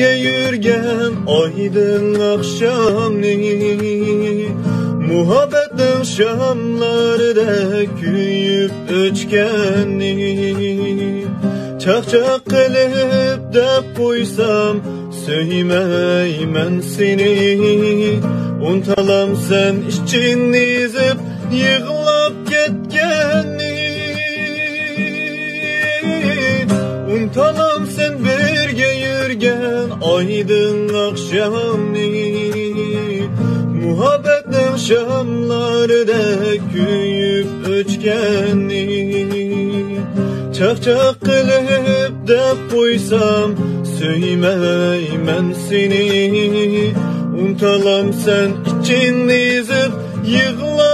birge yürgen aydın akşamni, muhabbetin şamlarda küyüp öçkenni. Çak kılıp dep koysam söymeymen seni. Untalam sen için izip yığılap ketkenni. Untalam sen birge yürgen aydın akşamni, muhabbetin şamlarda küyüp öçkenni. Çak kılıp dep koysam söymeymen seni. Untalam sen için izip yığılap